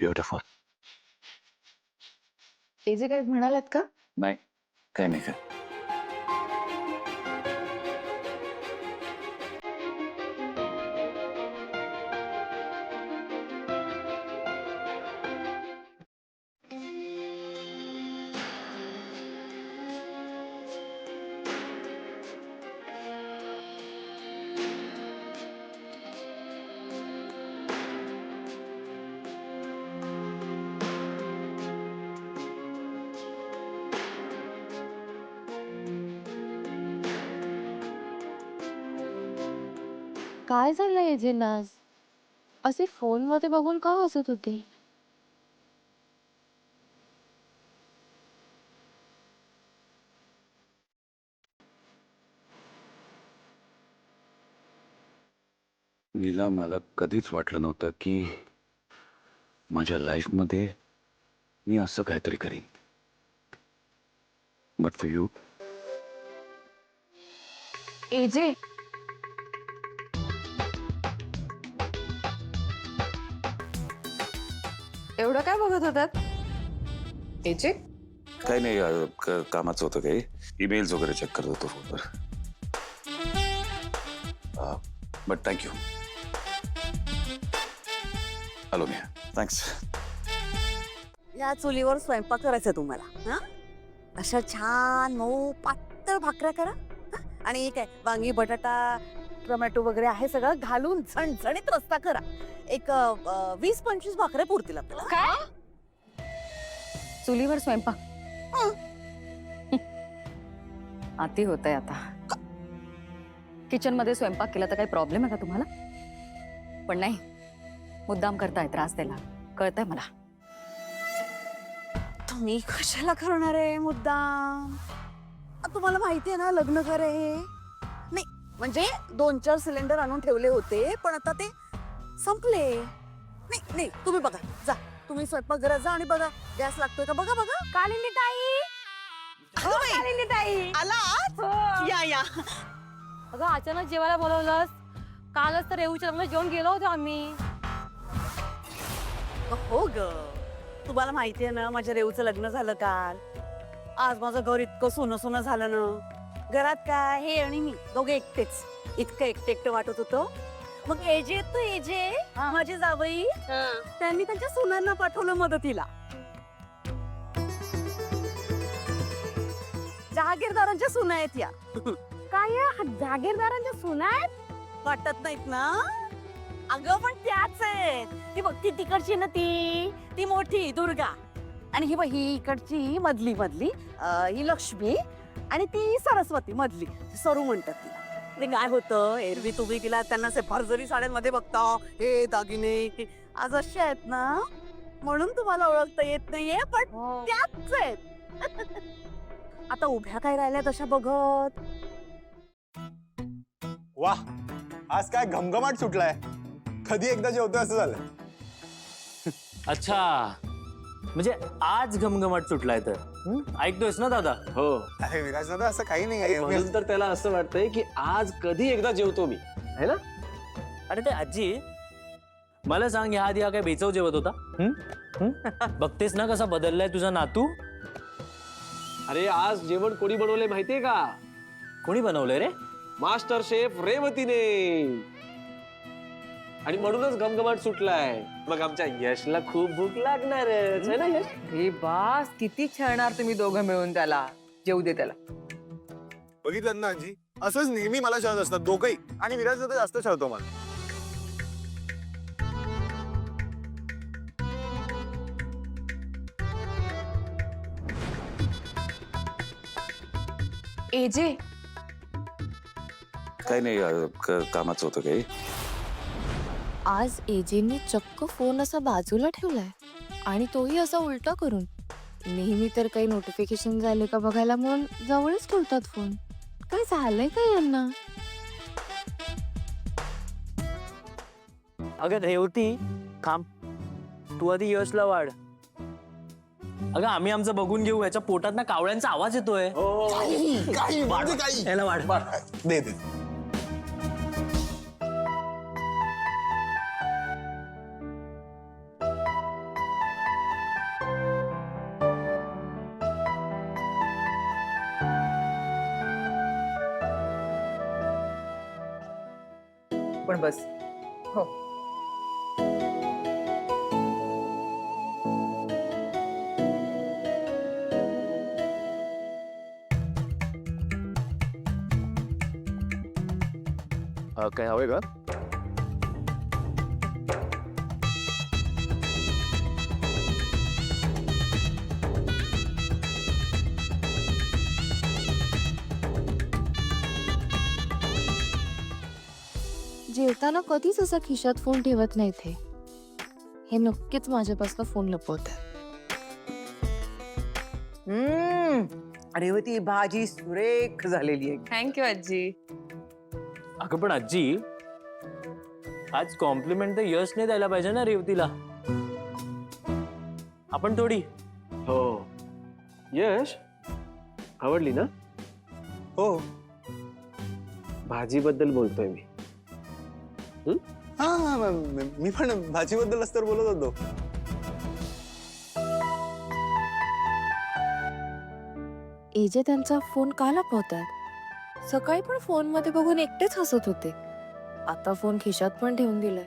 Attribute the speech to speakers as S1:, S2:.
S1: Beautiful.
S2: ते जे काही म्हणालात का?
S1: नाही, काही नाही का.
S2: काय झालंय एजेंना आज? असे फोन मध्ये बघून का हसत होते?
S1: नीला, मला कधीच वाटलं नव्हतं की माझ्या लाईफमध्ये मी असं काहीतरी करीन. But for you.
S2: एजे, एवढं काय बघत होतात? एजे,
S1: काही नाही, कामाचं होतं काही. ईमेल्स वगैरे चेक करत होतो फोनवर. But thank you. Hello me. Thanks.
S3: या चुलीवर स्वयंपाक करायचा तुम्हाला. हा, अशा छान मऊ पातळ भाकऱ्या करा. हं? आणि काय वांगी बटाटा टोमॅटो वगैरे आहे सगळं घालून झणझणीत रस्ता करा. एक 20-25 भाकऱ्या पुरतील आपल्याला.
S2: काय?
S4: चुलीवर स्वयंपाक आती होतंय आता. किचन मध्ये स्वयंपाक केला तर काही प्रॉब्लेम आहे का तुम्हाला? पण नाही, मुद्दाम करताय त्रास द्यायला, कळतंय मला.
S3: तुम्ही कशाला करणार आहे मुद्दाम? तुम्हाला माहितीये ना लग्न घर आहे. नाही म्हणजे 2-4 सिलेंडर आणून ठेवले होते पण आता ते संपले. नाही नाही तुम्ही बघा, जा तुम्ही स्वयंपाकघरात जा आणि बघा गॅस लागतोय का बघा. बघा
S2: कालिंदी ताई,
S3: अगं बाई,
S2: कालिंदी ताई,
S3: आला या या.
S2: अगं अचानक जेवायला बोलवलंस. कालच तर रेऊच्या लग्नात जेवण गेलो होतो आम्ही.
S3: हो ग, तुम्हाला माहितीये ना माझ्या रेऊचं लग्न झालं काल. आज माझं घर इतकं सोनं सोनं झालं ना. घरात काय हे आणि मी दोघे एकटेच. इतकं एकटं वाटत होतं. मग एजे तू एजे माझी जावई त्यांनी त्यांच्या सुनांना पाठवलं मदतीला. जहागीरदारांच्या सुना आहेत या.
S2: काय जागीरदारांच्या सुना आहेत?
S3: वाटत नाहीत ना? अगं पण त्याच आहेत. ती बघ ती तिकडची ना ती मोठी दुर्गा. आणि ही बघ ही इकडची मधली ही लक्ष्मी. आणि ती सरस्वती मधली सरू म्हणतात तिला. ते काय होतं एरवी तुम्ही तिला त्यांना असे भरजरी साड्यांमध्ये बघता, हे दागिने आज असे आहेत ना म्हणून तुम्हाला ओळखता येत नाहीये पण त्याच आहेत. आता उभ्या काय राहिल्या तशा बघत.
S5: वा, आज काय घमघमाट सुटलाय. कधी एकदा जेवतोय असं झालं.
S6: अच्छा, म्हणजे आज घमघमाट सुटलाय तर ऐकतोयस ना दादा?
S5: हो. अरे विराज दादा असं काही नाही.
S7: म्हणून तर त्याला असं वाटतंय की आज कधी एकदा जेवतो मी, है ना?
S6: अरे ते आजी, मला सांग, ह्या आधी हा काय बेचव जेवत होता? बघतेस ना कसा बदललाय तुझा नातू.
S7: अरे आज जेवण कोणी बनवलंय माहितीये का?
S6: कोणी बनवलंय रे?
S7: Master chef रेवतीने. आणि म्हणूनच घमघमाट सुटलाय. मग आमच्या यशला खूप भूक लागणारच है ना यश?
S8: हे बास, किती छळणार तुम्ही दोघं मिळून त्याला. जेवू दे त्याला.
S5: बघितलं ना आजी, असंच नेहमी मला छळत असतात दोघंही. आणि विराज दादा जास्त छळतो मला.
S2: एजे,
S1: काही नाही, कामाचं होतं काही.
S2: आज एजेंनी चक्क फोन असा बाजूला ठेवलाय आणि तोही असा उलटा करून. नेहमी तर काही नोटिफिकेशन झाले का बघायला म्हणून जवळच ठेवतात फोन. काय झालंय काय यांना?
S6: अगं रेवती, थांब, तू आधी यशला वाढ. अगं आम्ही आमचं बघून घेऊ. याच्या पोटात ना कावळ्यांचा आवाज येतोय.
S5: काही म्हणजे काही.
S6: याला वाढ.
S5: दे.
S8: पण बस. हो.
S5: काय हवंय का?
S2: जेवताना कधीच असा खिशात फोन ठेवत नाही ते. हे नक्कीच माझ्यापासून फोन लपवत आहे.
S8: रेवती भाजी सुरेख झालेली आहे.
S9: थँक्यू आजी.
S6: अगं पण आजी, आज कॉम्प्लिमेंट तर यशने द्यायला पाहिजे ना रेवतीला. आपण थोडी.
S7: हो यश आवडली ना?
S5: हो.
S7: भाजीबद्दल बोलतोय मी.
S5: हा मी पण भाजीबद्दलच तर बोलत होतो.
S2: एजे त्यांचा फोन का लपवतात? सकाळी पण फोन मध्ये बघून एकटेच हसत होते. आता फोन खिशात पण ठेवून दिलाय.